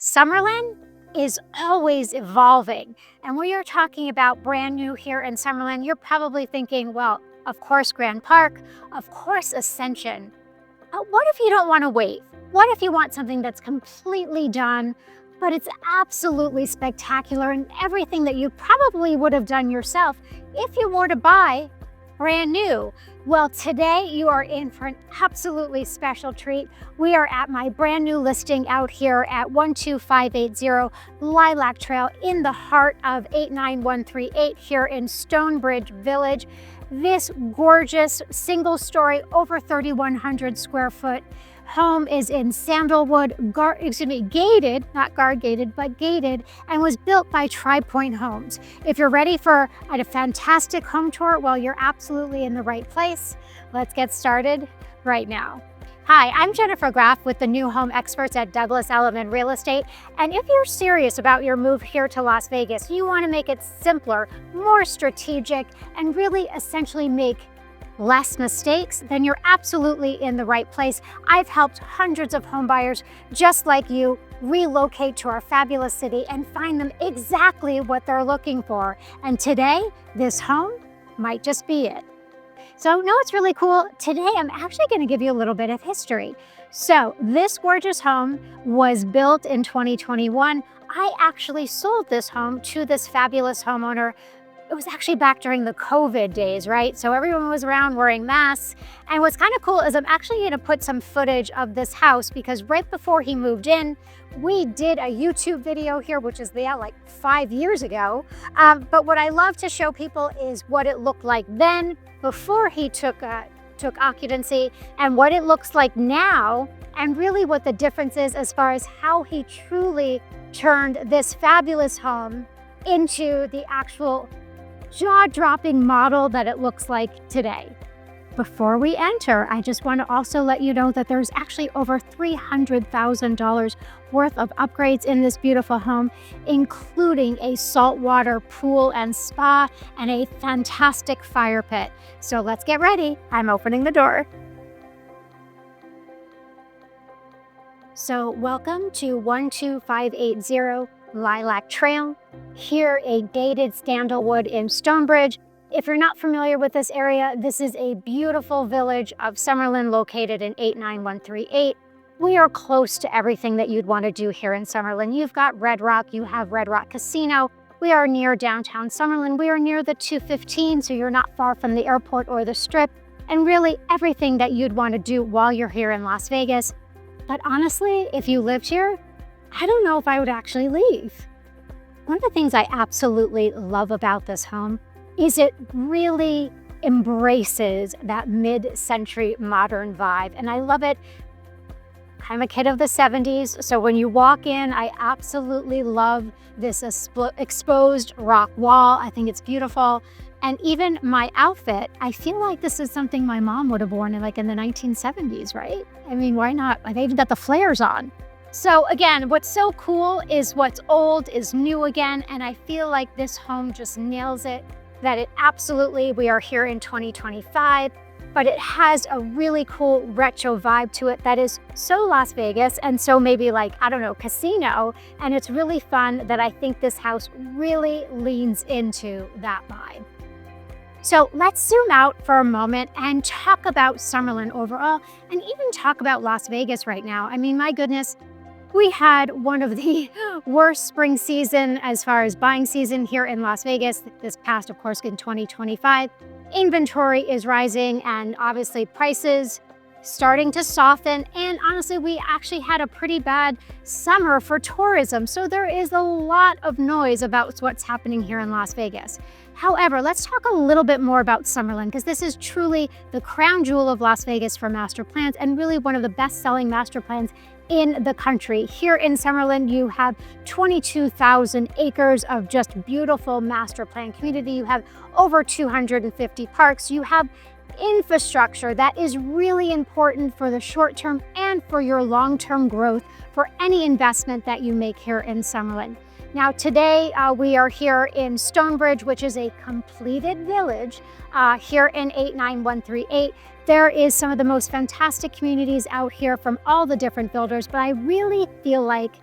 Summerlin is always evolving. And when you're talking about brand new here in Summerlin, you're probably thinking, well, of course, Grand Park, of course, Ascension. But what if you don't want to wait? What if you want something that's completely done, but it's absolutely spectacular and everything that you probably would have done yourself if you were to buy brand new? Well, today you are in for an absolutely special treat. We are at my brand new listing out here at 12580 Lilac Trail in the heart of 89138 here in Stonebridge Village. This gorgeous single-story, over 3,100 square foot home is in sandalwood, gated, not guard gated, but gated, and was built by Tri Pointe Homes. If you're ready for a fantastic home tour, well, you're absolutely in the right place. Let's get started right now. Hi, I'm Jennifer Graff with the New Home Experts at Douglas Elliman Real Estate. And if you're serious about your move here to Las Vegas, you want to make it simpler, more strategic, and really essentially make less mistakes, then you're absolutely in the right place. I've helped hundreds of home buyers just like you relocate to our fabulous city and find them exactly what they're looking for. And today, this home might just be it. So, no, it's really cool. Today, I'm actually going to give you a little bit of history. So, this gorgeous home was built in 2021. I actually sold this home to this fabulous homeowner. It was actually back during the COVID days, right? So everyone was around wearing masks. And what's kind of cool is I'm actually going to put some footage of this house because right before he moved in, we did a YouTube video here, which is like 5 years ago. But what I love to show people is what it looked like then before he took occupancy and what it looks like now, and really what the difference is as far as how he truly turned this fabulous home into the actual jaw-dropping model that it looks like today. Before we enter, I just want to also let you know that there's actually over $300,000 worth of upgrades in this beautiful home, including a saltwater pool and spa and a fantastic fire pit. So let's get ready. I'm opening the door. So welcome to 12580 Lilac Trail, here a gated sandalwood in Stonebridge. If you're not familiar with this area, this is a beautiful village of Summerlin located in 89138. We are close to everything that you'd want to do here in Summerlin. You've got Red Rock, you have Red Rock Casino. We are near downtown Summerlin. We are near the 215, so you're not far from the airport or the Strip, and really everything that you'd want to do while you're here in Las Vegas. But honestly, if you lived here, I don't know if I would actually leave. One of the things I absolutely love about this home is it really embraces that mid-century modern vibe. And I love it. I'm a kid of the 70s, so when you walk in, I absolutely love this exposed rock wall. I think it's beautiful. And even my outfit, I feel like this is something my mom would have worn in the 1970s, right? I mean, why not? I've even got the flares on. So again, what's so cool is what's old is new again, and I feel like this home just nails it, that it absolutely, we are here in 2025, but it has a really cool retro vibe to it that is so Las Vegas and so maybe casino, and it's really fun that I think this house really leans into that vibe. So let's zoom out for a moment and talk about Summerlin overall, and even talk about Las Vegas right now. I mean, my goodness, we had one of the worst spring season as far as buying season here in Las Vegas. This past, of course, in 2025. Inventory is rising and obviously prices starting to soften. And honestly, we actually had a pretty bad summer for tourism. So there is a lot of noise about what's happening here in Las Vegas. However, let's talk a little bit more about Summerlin, because this is truly the crown jewel of Las Vegas for master plans and really one of the best-selling master plans in the country. Here in Summerlin, you have 22,000 acres of just beautiful master plan community. You have over 250 parks. You have infrastructure that is really important for the short term and for your long-term growth for any investment that you make here in Summerlin. Now today we are here in Stonebridge, which is a completed village here in 89138. There is some of the most fantastic communities out here from all the different builders, but I really feel like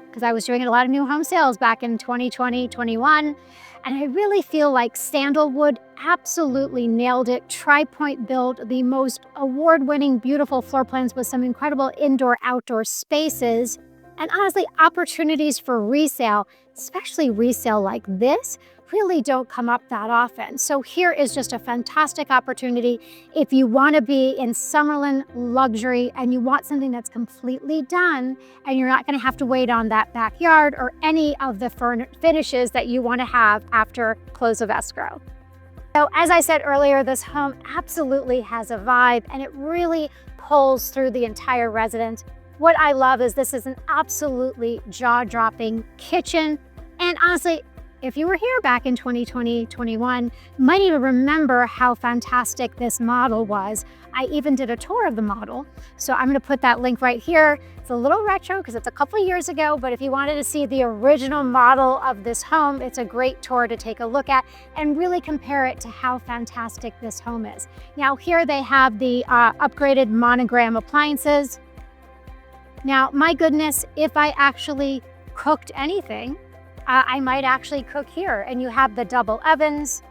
because I was doing a lot of new home sales back in 2020, 21. And I really feel like sandalwood absolutely nailed it. Tri-Point built the most award-winning, beautiful floor plans with some incredible indoor-outdoor spaces. And honestly, opportunities for resale, especially resale like this, really don't come up that often. So here is just a fantastic opportunity if you want to be in Summerlin luxury and you want something that's completely done and you're not going to have to wait on that backyard or any of the finishes that you want to have after close of escrow. So as I said earlier, this home absolutely has a vibe and it really pulls through the entire residence. What I love is this is an absolutely jaw-dropping kitchen. And honestly, if you were here back in 2020, 21, you might even remember how fantastic this model was. I even did a tour of the model. So I'm gonna put that link right here. It's a little retro because it's a couple years ago, but if you wanted to see the original model of this home, it's a great tour to take a look at and really compare it to how fantastic this home is. Now here they have the upgraded monogram appliances. Now, my goodness, if I actually cooked anything, I might actually cook here. And you have the double ovens,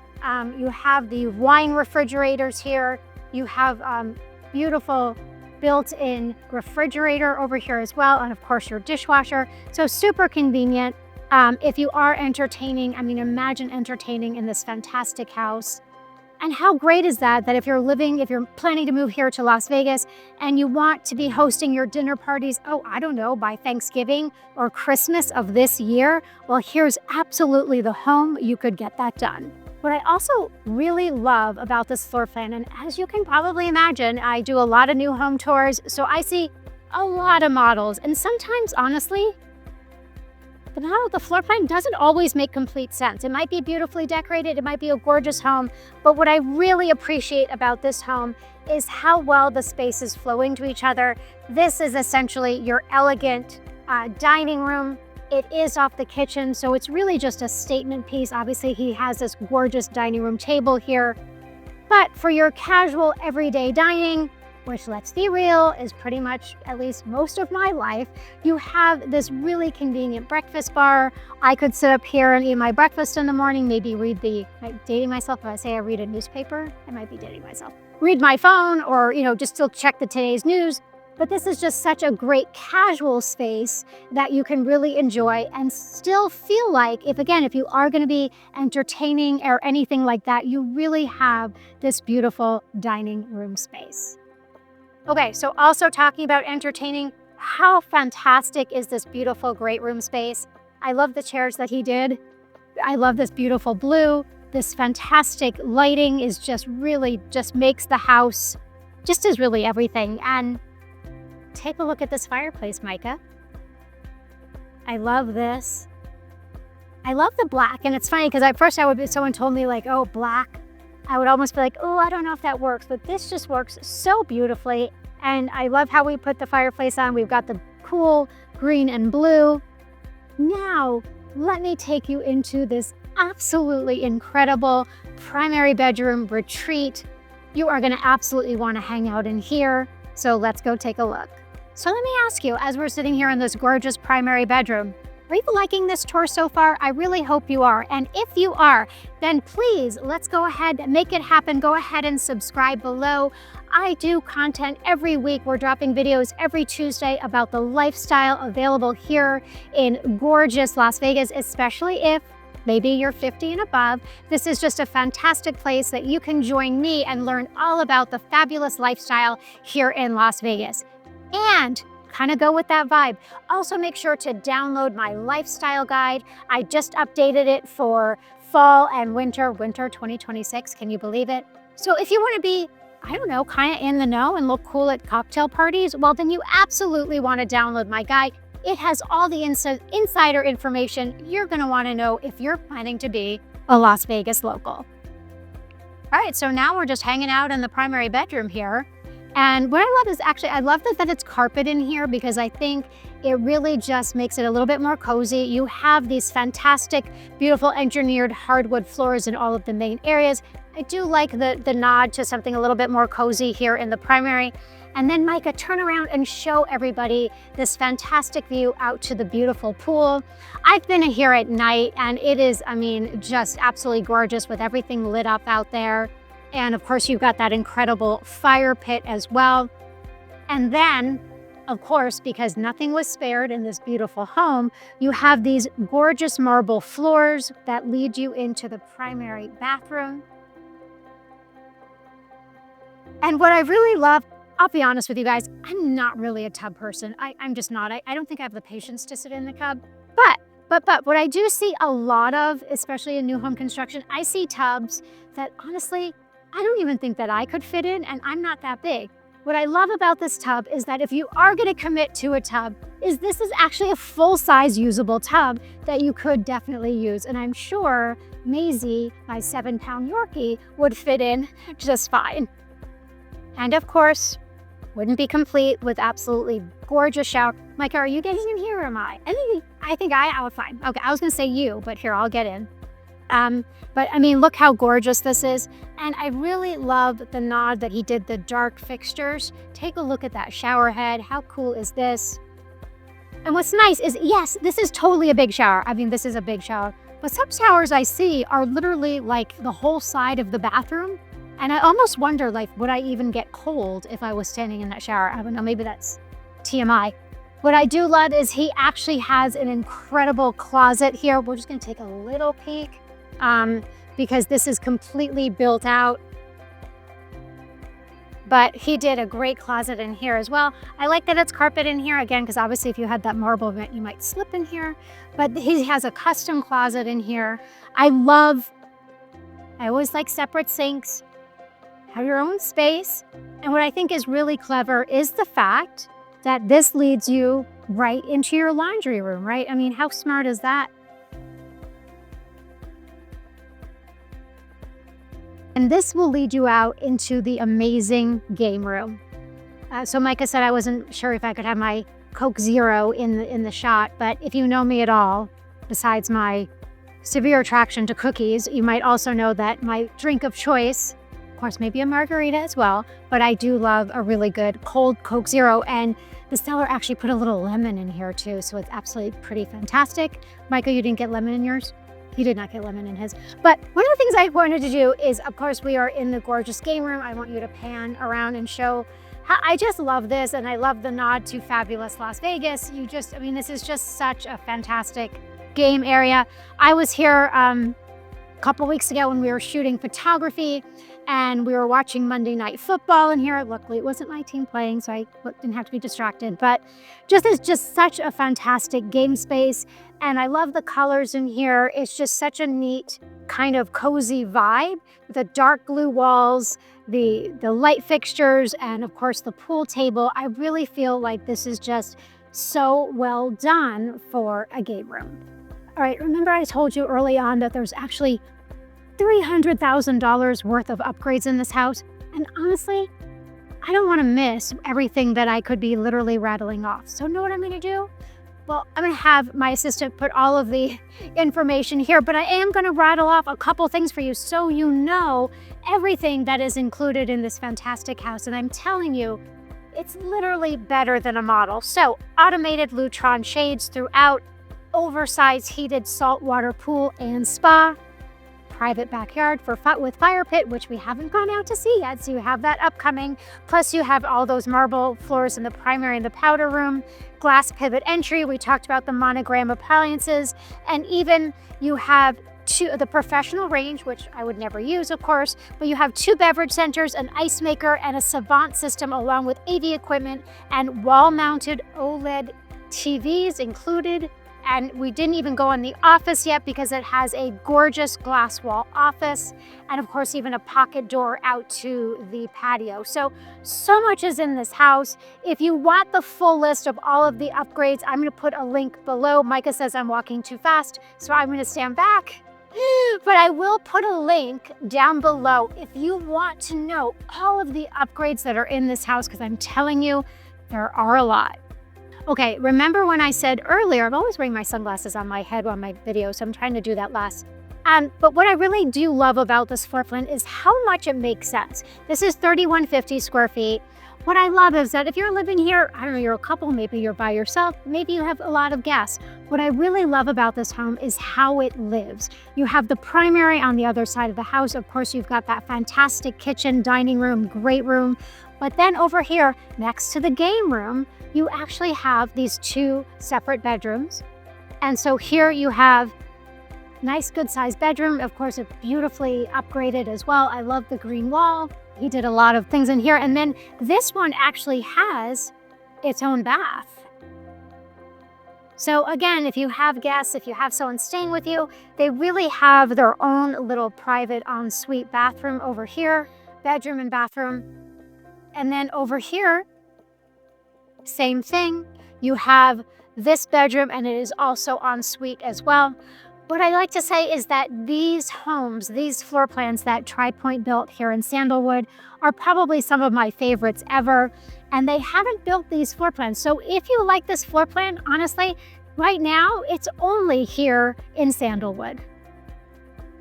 you have the wine refrigerators here, you have beautiful built-in refrigerator over here as well, and of course your dishwasher. So super convenient. If you are entertaining, I mean, imagine entertaining in this fantastic house. And how great is that if you're planning to move here to Las Vegas and you want to be hosting your dinner parties, oh, I don't know, by Thanksgiving or Christmas of this year, well, here's absolutely the home you could get that done. What I also really love about this floor plan, and as you can probably imagine, I do a lot of new home tours, so I see a lot of models, and sometimes, honestly, the floor plan doesn't always make complete sense. It might be beautifully decorated, it might be a gorgeous home, but what I really appreciate about this home is how well the spaces flow into each other. This is essentially your elegant dining room. It is off the kitchen, so it's really just a statement piece. Obviously, he has this gorgeous dining room table here, but for your casual everyday dining, which, let's be real, is pretty much at least most of my life, you have this really convenient breakfast bar. I could sit up here and eat my breakfast in the morning, maybe read dating myself, if I say I read a newspaper, I might be dating myself. Read my phone or, just still check today's news. But this is just such a great casual space that you can really enjoy and still feel like, if you are going to be entertaining or anything like that, you really have this beautiful dining room space. Okay, so also talking about entertaining, how fantastic is this beautiful great room space? I love the chairs that he did. I love this beautiful blue. This fantastic lighting is just makes the house, is really everything. And take a look at this fireplace, Micah. I love this. I love the black, and it's funny because at first someone told me like, oh, black. I would almost be like, oh, I don't know if that works, but this just works so beautifully. And I love how we put the fireplace on. We've got the cool green and blue. Now, let me take you into this absolutely incredible primary bedroom retreat. You are gonna absolutely wanna hang out in here. So let's go take a look. So let me ask you, as we're sitting here in this gorgeous primary bedroom, are you liking this tour so far? I really hope you are. And if you are, then please, let's go ahead and make it happen. Go ahead and subscribe below. I do content every week. We're dropping videos every Tuesday about the lifestyle available here in gorgeous Las Vegas, especially if maybe you're 50 and above. This is just a fantastic place that you can join me and learn all about the fabulous lifestyle here in Las Vegas. And kind of go with that vibe. Also make sure to download my lifestyle guide. I just updated it for fall and winter 2026. Can you believe it? So if you want to be, I don't know, kind of in the know and look cool at cocktail parties, well, then you absolutely want to download my guide. It has all the insider information you're going to want to know if you're planning to be a Las Vegas local. All right, so now we're just hanging out in the primary bedroom here. And what I love is I love that it's carpet in here because I think it really just makes it a little bit more cozy. You have these fantastic, beautiful engineered hardwood floors in all of the main areas. I do like the nod to something a little bit more cozy here in the primary. And then Micah, turn around and show everybody this fantastic view out to the beautiful pool. I've been here at night and it is, I mean, just absolutely gorgeous with everything lit up out there. And of course, you've got that incredible fire pit as well. And then, of course, because nothing was spared in this beautiful home, you have these gorgeous marble floors that lead you into the primary bathroom. And what I really love, I'll be honest with you guys, I'm not really a tub person. I'm just not. I don't think I have the patience to sit in the tub. But what I do see a lot of, especially in new home construction, I see tubs that honestly, I don't even think that I could fit in, and I'm not that big. What I love about this tub is that if you are going to commit to a tub, this is actually a full-size usable tub that you could definitely use. And I'm sure Maisie, my 7-pound Yorkie, would fit in just fine. And of course, wouldn't be complete with absolutely gorgeous shower. Micah, are you getting in here or am I? I think I'm fine. Okay, I was going to say you, but here, I'll get in. But I mean, look how gorgeous this is. And I really love the nod that he did the dark fixtures. Take a look at that shower head. How cool is this? And what's nice is, yes, this is totally a big shower. I mean, this is a big shower. But some showers I see are literally like the whole side of the bathroom. And I almost wonder, like, would I even get cold if I was standing in that shower? I don't know, maybe that's TMI. What I do love is he actually has an incredible closet here. We're just gonna take a little peek. Because this is completely built out. But he did a great closet in here as well. I like that it's carpet in here again, because obviously if you had that marble vent, you might slip in here. But he has a custom closet in here. I always like separate sinks, have your own space. And what I think is really clever is the fact that this leads you right into your laundry room, right? I mean, how smart is that? And this will lead you out into the amazing game room. So Micah said I wasn't sure if I could have my Coke Zero in the shot, but if you know me at all, besides my severe attraction to cookies, you might also know that my drink of choice, of course, maybe a margarita as well, but I do love a really good cold Coke Zero. And the seller actually put a little lemon in here too, so it's absolutely pretty fantastic. Micah, you didn't get lemon in yours? He did not get lemon in his. But one of the things I wanted to do is, of course, we are in the gorgeous game room. I want you to pan around and show how I just love this, and I love the nod to fabulous Las Vegas. I mean, this is just such a fantastic game area. I was here a couple weeks ago when we were shooting photography, and we were watching Monday Night Football in here. Luckily, it wasn't my team playing, so I didn't have to be distracted. But it's just such a fantastic game space. And I love the colors in here. It's just such a neat kind of cozy vibe. The dark blue walls, the light fixtures, and of course the pool table. I really feel like this is just so well done for a game room. All right, remember I told you early on that there's actually $300,000 worth of upgrades in this house. And honestly, I don't want to miss everything that I could be literally rattling off. So know what I'm going to do? Well, I'm going to have my assistant put all of the information here, but I am going to rattle off a couple things for you so you know everything that is included in this fantastic house. And I'm telling you, it's literally better than a model. So automated Lutron shades throughout, oversized heated saltwater pool and spa, private backyard with fire pit, which we haven't gone out to see yet, so you have that upcoming. Plus you have all those marble floors in the primary and the powder room, glass pivot entry. We talked about the monogram appliances, and even you have the professional range, which I would never use, of course, but you have 2 beverage centers, an ice maker, and a Savant system, along with AV equipment and wall-mounted OLED TVs included. And we didn't even go on the office yet because it has a gorgeous glass wall office, and of course even a pocket door out to the patio. So much is in this house. If you want the full list of all of the upgrades, I'm going to put a link below. Micah says I'm walking too fast, so I'm going to stand back. But I will put a link down below if you want to know all of the upgrades that are in this house, because I'm telling you, there are a lot. Okay, remember when I said earlier, I'm always wearing my sunglasses on my head on my video, so I'm trying to do that last. But what I really do love about this floor plan is how much it makes sense. This is 3,150 square feet. What I love is that if you're living here, I don't know, you're a couple, maybe you're by yourself, maybe you have a lot of guests. What I really love about this home is how it lives. You have the primary on the other side of the house. Of course, you've got that fantastic kitchen, dining room, great room. But then over here, next to the game room, you actually have these 2 separate bedrooms. And so here you have nice, good sized bedroom. Of course, it's beautifully upgraded as well. I love the green wall. He did a lot of things in here. And then this one actually has its own bath. So again, if you have guests, if you have someone staying with you, they really have their own little private ensuite bathroom over here, bedroom and bathroom. And then over here, same thing. You have this bedroom and it is also ensuite as well. What I like to say is that these homes, these floor plans that Tri Pointe built here in Sandalwood are probably some of my favorites ever. And they haven't built these floor plans. So if you like this floor plan, honestly, right now, it's only here in Sandalwood.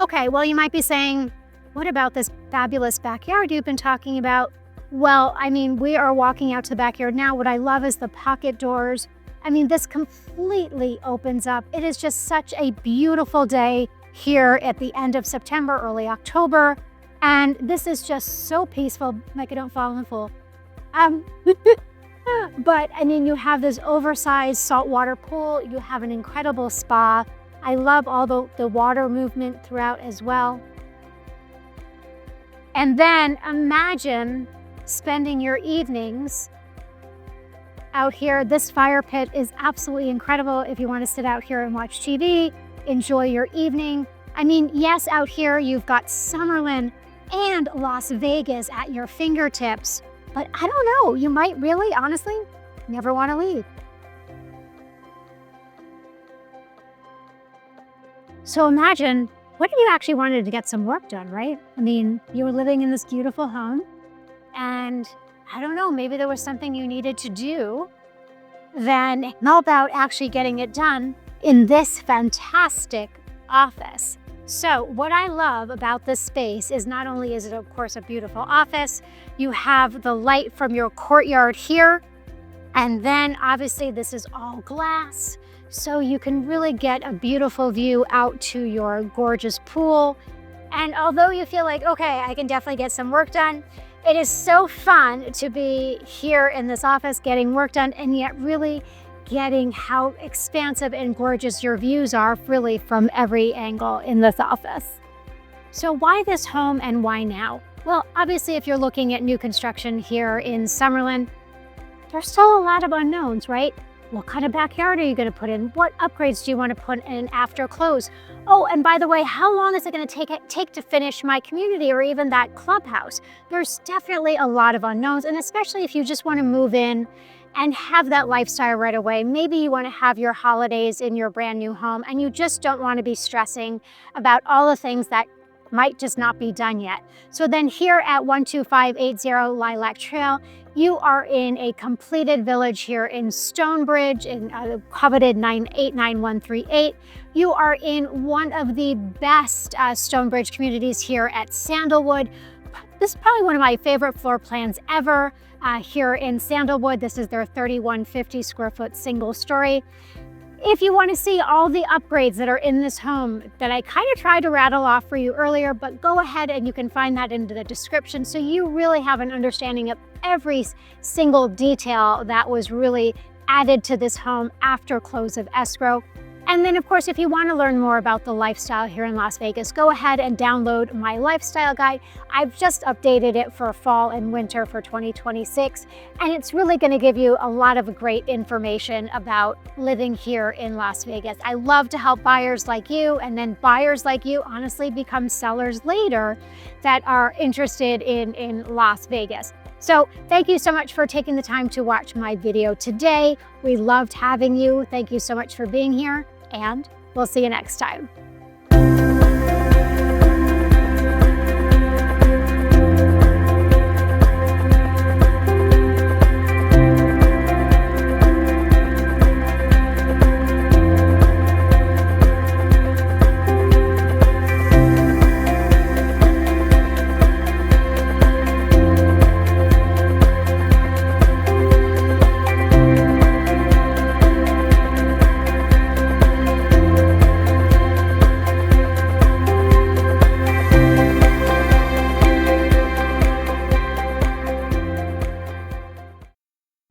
Okay, well, you might be saying, what about this fabulous backyard you've been talking about? Well, I mean, we are walking out to the backyard now. What I love is the pocket doors. I mean, this completely opens up. It is just such a beautiful day here at the end of September, early October. And this is just so peaceful, like I don't fall in the pool. But I mean, you have this oversized saltwater pool. You have an incredible spa. I love all the water movement throughout as well. And then imagine spending your evenings out here. This fire pit is absolutely incredible if you want to sit out here and watch TV, enjoy your evening. I mean, yes, out here you've got Summerlin and Las Vegas at your fingertips, but I don't know, you might really, honestly, never want to leave. So imagine, what if you actually wanted to get some work done, right? I mean, you were living in this beautiful home and I don't know, maybe there was something you needed to do, then how about actually getting it done in this fantastic office? So what I love about this space is not only is it, of course, a beautiful office, you have the light from your courtyard here, and then obviously this is all glass, so you can really get a beautiful view out to your gorgeous pool. And although you feel like, okay, I can definitely get some work done, it is so fun to be here in this office getting work done and yet really getting how expansive and gorgeous your views are really from every angle in this office. So why this home and why now? Well, obviously if you're looking at new construction here in Summerlin, there's still a lot of unknowns, right? What kind of backyard are you going to put in? What upgrades do you want to put in after close? Oh, and by the way, how long is it going to take to finish my community or even that clubhouse? There's definitely a lot of unknowns, and especially if you just want to move in and have that lifestyle right away. Maybe you want to have your holidays in your brand new home and you just don't want to be stressing about all the things that might just not be done yet. So then here at 12580 Lilac Trail, you are in a completed village here in Stonebridge in coveted 89138. You are in one of the best Stonebridge communities here at Sandalwood. This is probably one of my favorite floor plans ever here in Sandalwood. This is their 3150 square foot single story. If you want to see all the upgrades that are in this home that I kind of tried to rattle off for you earlier, but go ahead and you can find that in the description so you really have an understanding of every single detail that was really added to this home after close of escrow. And then, of course, if you want to learn more about the lifestyle here in Las Vegas, go ahead and download my lifestyle guide. I've just updated it for fall and winter for 2026, and it's really going to give you a lot of great information about living here in Las Vegas. I love to help buyers like you, and then buyers like you honestly become sellers later that are interested in Las Vegas. So thank you so much for taking the time to watch my video today. We loved having you. Thank you so much for being here, and we'll see you next time.